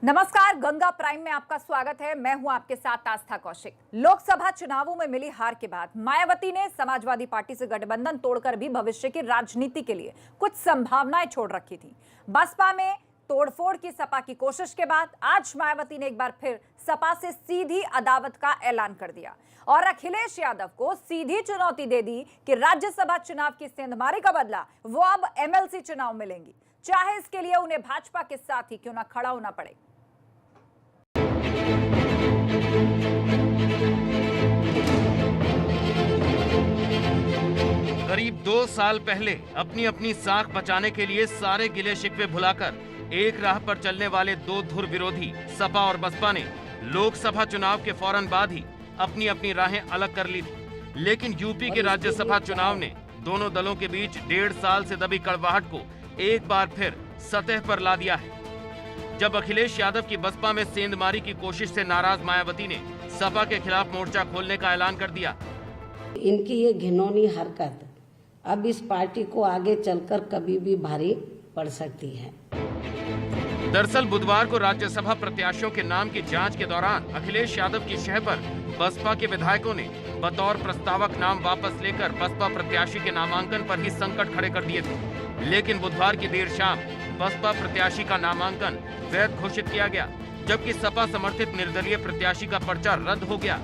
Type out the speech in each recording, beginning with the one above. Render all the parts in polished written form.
नमस्कार, गंगा प्राइम में आपका स्वागत है। मैं हूं आपके साथ आस्था कौशिक। लोकसभा चुनावों में मिली हार के बाद मायावती ने समाजवादी पार्टी से गठबंधन तोड़कर भी भविष्य की राजनीति के लिए कुछ संभावनाएं छोड़ रखी थी। बसपा में तोड़फोड़ की सपा की कोशिश के बाद आज मायावती ने एक बार फिर सपा से सीधी अदावत का ऐलान कर दिया और अखिलेश यादव को सीधी चुनौती दे दी कि राज्यसभा चुनाव की सेंधमारी का बदला वो अब एमएलसी चुनाव में लेंगी, चाहे इसके लिए उन्हें भाजपा के साथ ही क्यों ना खड़ा होना पड़े। करीब 2 साल पहले अपनी अपनी साख बचाने के लिए सारे गिले शिकवे भुलाकर एक राह पर चलने वाले दो धुर विरोधी सपा और बसपा ने लोकसभा चुनाव के फौरन बाद ही अपनी अपनी राहें अलग कर ली थी। लेकिन यूपी के राज्यसभा चुनाव ने दोनों दलों के बीच 1.5 साल से दबी कड़वाहट को एक बार फिर सतह पर ला दिया है। जब अखिलेश यादव की बसपा में सेंधमारी की कोशिश से नाराज मायावती ने सपा के खिलाफ मोर्चा खोलने का ऐलान कर दिया। इनकी ये घिनौनी हरकत अब इस पार्टी को आगे चलकर कभी भी भारी पड़ सकती है। दरअसल बुधवार को राज्यसभा प्रत्याशियों के नाम की जांच के दौरान अखिलेश यादव की शह पर बसपा के विधायकों ने बतौर प्रस्तावक नाम वापस लेकर बसपा प्रत्याशी के नामांकन पर ही संकट खड़े कर दिए थे। लेकिन बुधवार की देर शाम बसपा प्रत्याशी का नामांकन वैध घोषित किया गया, जबकि सपा समर्थित निर्दलीय प्रत्याशी का पर्चा रद्द हो गया।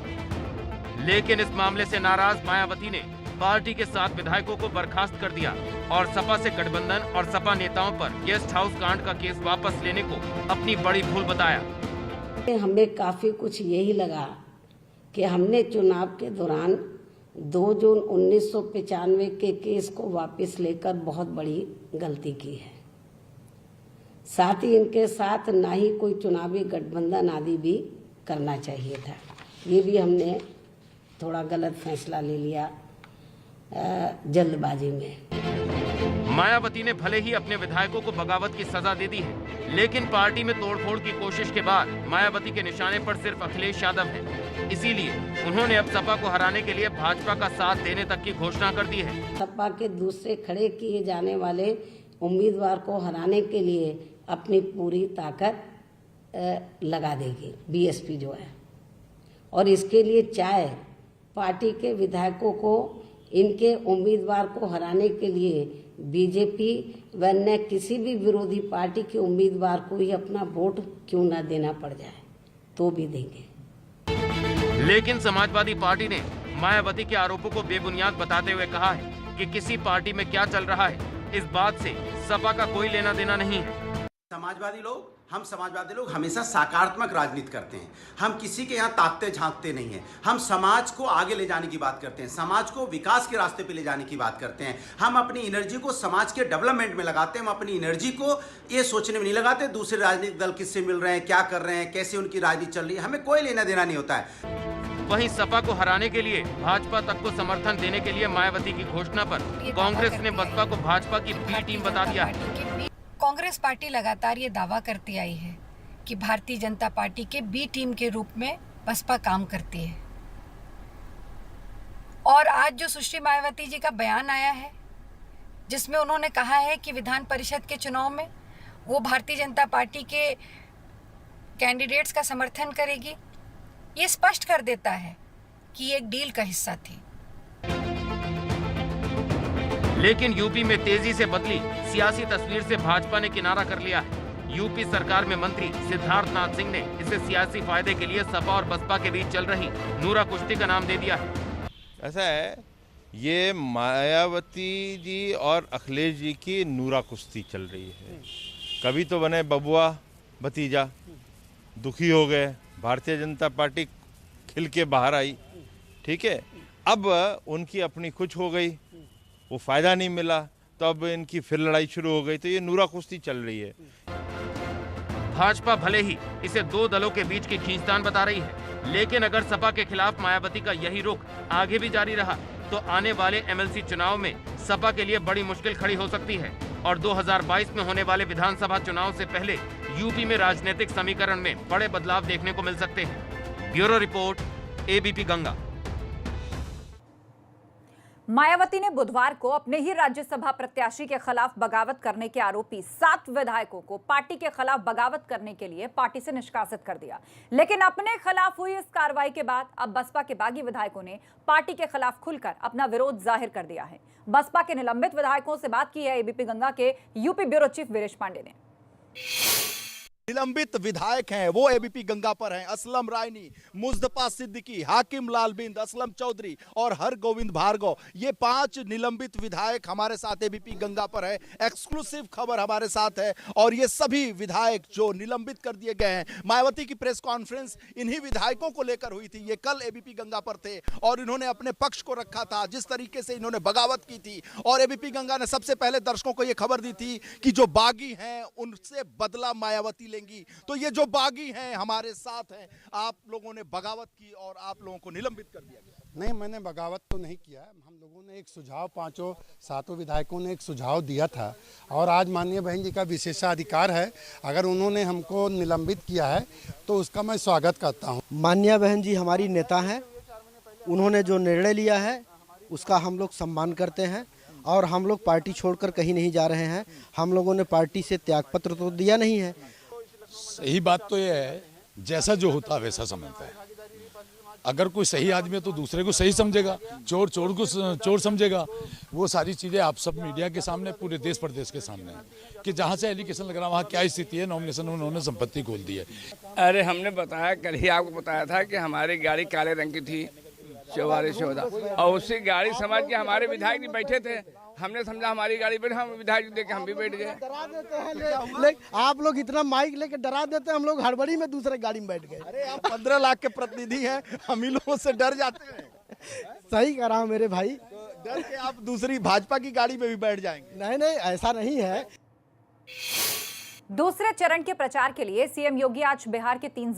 लेकिन इस मामले से नाराज मायावती ने पार्टी के 7 विधायकों को बर्खास्त कर दिया और सपा से गठबंधन और सपा नेताओं पर गेस्ट हाउस कांड का केस वापस लेने को अपनी बड़ी भूल बताया। हमें काफी कुछ यही लगा कि हमने चुनाव के दौरान 2 जून 1995 के केस को वापस लेकर बहुत बड़ी गलती की है। साथ ही इनके साथ ना ही कोई चुनावी गठबंधन आदि भी करना चाहिए था। ये भी हमने थोड़ा गलत फैसला ले लिया जल्दबाजी में। मायावती ने भले ही अपने विधायकों को बगावत की सजा दे दी है, लेकिन पार्टी में तोड़फोड़ की कोशिश के बाद मायावती के निशाने पर सिर्फ अखिलेश यादव है। इसीलिए उन्होंने अब सपा को हराने के लिए भाजपा का साथ देने तक की घोषणा कर दी है। सपा के दूसरे खड़े किए जाने वाले उम्मीदवार को हराने के लिए अपनी पूरी ताकत लगा देगी बीएसपी जो है, और इसके लिए चाहे पार्टी के विधायकों को इनके उम्मीदवार को हराने के लिए बीजेपी व न किसी भी विरोधी पार्टी के उम्मीदवार को ही अपना वोट क्यों न देना पड़ जाए तो भी देंगे। लेकिन समाजवादी पार्टी ने मायावती के आरोपों को बेबुनियाद बताते हुए कहा है कि किसी पार्टी में क्या चल रहा है इस बात से सपा का कोई लेना देना नहीं है। हम समाजवादी लोग हमेशा सकारात्मक राजनीति करते हैं। हम किसी के यहाँ ताकते झांकते नहीं हैं। हम समाज को आगे ले जाने की बात करते हैं, समाज को विकास के रास्ते पे ले जाने की बात करते हैं। हम अपनी एनर्जी को समाज के डेवलपमेंट में लगाते हैं। हम अपनी एनर्जी को ये सोचने में नहीं लगाते दूसरे राजनीतिक दल किससे मिल रहे हैं, क्या कर रहे हैं, कैसे उनकी राजनीति चल रही है। हमें कोई लेना देना नहीं होता है। वहीं सपा को हराने के लिए भाजपा तक को समर्थन देने के लिए मायावती की घोषणा पर कांग्रेस ने बसपा को भाजपा की बी टीम बता दिया है। कांग्रेस पार्टी लगातार ये दावा करती आई है कि भारतीय जनता पार्टी के बी टीम के रूप में बसपा काम करती है, और आज जो सुश्री मायावती जी का बयान आया है जिसमें उन्होंने कहा है कि विधान परिषद के चुनाव में वो भारतीय जनता पार्टी के कैंडिडेट्स का समर्थन करेगी, ये स्पष्ट कर देता है कि ये एक डील का हिस्सा थी। लेकिन यूपी में तेजी से बदली सियासी तस्वीर से भाजपा ने किनारा कर लिया है। यूपी सरकार में मंत्री सिद्धार्थ नाथ सिंह ने इसे सियासी फायदे के लिए सपा और बसपा के बीच चल रही नूरा कुश्ती का नाम दे दिया है। ऐसा है, ये मायावती जी और अखिलेश जी की नूरा कुश्ती चल रही है। कभी तो बने बबुआ भतीजा, दुखी हो गए, भारतीय जनता पार्टी खिल के बाहर आई, ठीक है। अब उनकी अपनी कुछ हो गई, वो फायदा नहीं मिला, तो अब इनकी फिर लड़ाई शुरू हो गई। तो ये नूरा कुश्ती चल रही है। भाजपा भले ही इसे 2 दलों के बीच की खींचतान बता रही है, लेकिन अगर सपा के खिलाफ मायावती का यही रुख आगे भी जारी रहा तो आने वाले एमएलसी चुनाव में सपा के लिए बड़ी मुश्किल खड़ी हो सकती है और 2022 में होने वाले विधानसभा चुनाव से पहले यूपी में राजनीतिक समीकरण में बड़े बदलाव देखने को मिल सकते हैं। Bureau report, ABP Ganga. Mayawati ने बुधवार को अपने ही राज्यसभा प्रत्याशी के खिलाफ बगावत करने के आरोपी 7 विधायकों को पार्टी के खिलाफ बगावत करने के लिए पार्टी से निष्कासित कर दिया। लेकिन अपने खिलाफ हुई इस कार्रवाई के बाद अब बसपा के बागी विधायकों ने पार्टी के खिलाफ खुलकर अपना विरोध जाहिर कर दिया है। बसपा के निलंबित विधायकों से बात की है एबीपी गंगा के UP bureau chief Viresh Pande ने। निलंबित विधायक हैं वो एबीपी गंगा पर हैं। असलम रायनी, मुस्तफा सिद्दीकी, हाकिम लाल बिंद, असलम चौधरी और हर गोविंद भार्गव, ये 5 निलंबित विधायक हमारे साथ एबीपी गंगा पर है। एक्सक्लूसिव खबर हमारे साथ है और ये सभी विधायक जो निलंबित कर दिए गए हैं, मायावती की प्रेस कॉन्फ्रेंस इन्हीं विधायकों को लेकर हुई थी। ये कल एबीपी गंगा पर थे और इन्होंने अपने पक्ष को रखा था, जिस तरीके से इन्होंने बगावत की थी। और एबीपी गंगा ने सबसे पहले दर्शकों को यह खबर दी थी कि जो बागी हैं उनसे बदला मायावती लेंगी। तो ये जो बागी हैं हमारे साथ हैं। आप लोगों ने बगावत की और आप लोगों को निलंबित कर दिया गया। नहीं, मैंने बगावत तो नहीं किया। हम लोगों ने एक सुझाव, 5-7 विधायकों ने एक सुझाव दिया था और आज माननीय बहन जी का विशेषाधिकार है, अगर उन्होंने हमको निलंबित किया है तो उसका मैं स्वागत करता हूँ। माननीय बहन जी हमारी नेता हैं, उन्होंने जो निर्णय लिया है उसका हम लोग सम्मान करते हैं और हम लोग पार्टी छोड़कर कहीं नहीं जा रहे हैं। हम लोगों ने पार्टी से त्यागपत्र तो दिया नहीं है। सही बात तो यह है, जैसा जो होता वैसा समझता है। अगर कोई सही आदमी है तो दूसरे को सही समझेगा, चोर चोर को चोर समझेगा। वो सारी चीज़ें आप सब मीडिया के सामने, पूरे देश प्रदेश के सामने है कि जहाँ से एलिगेशन लग रहा वहाँ क्या स्थिति है। नॉमिनेशन उन्होंने संपत्ति खोल दी है। अरे हमने बताया, कल ही आपको बताया था कि हमारी गाड़ी काले रंग की थी, 4414, और उसी गाड़ी समझ के हमारे विधायक जी बैठे थे। हमने समझा हमारी गाड़ी पर हम विधायक देख के हम भी बैठ गए। डरा देते हैं आप लोग, इतना माइक लेके डरा देते हैं। हम लोग हड़बड़ी में दूसरे गाड़ी में बैठ गए। अरे आप 15 लाख के प्रतिनिधि हैं, हम ही लोगों से डर जाते हैं। सही कह रहा हूँ मेरे भाई, डर के आप दूसरी भाजपा की गाड़ी में भी बैठ जाएंगे। नहीं नहीं, ऐसा नहीं है। दूसरे चरण के प्रचार के लिए सीएम योगी आज बिहार के 3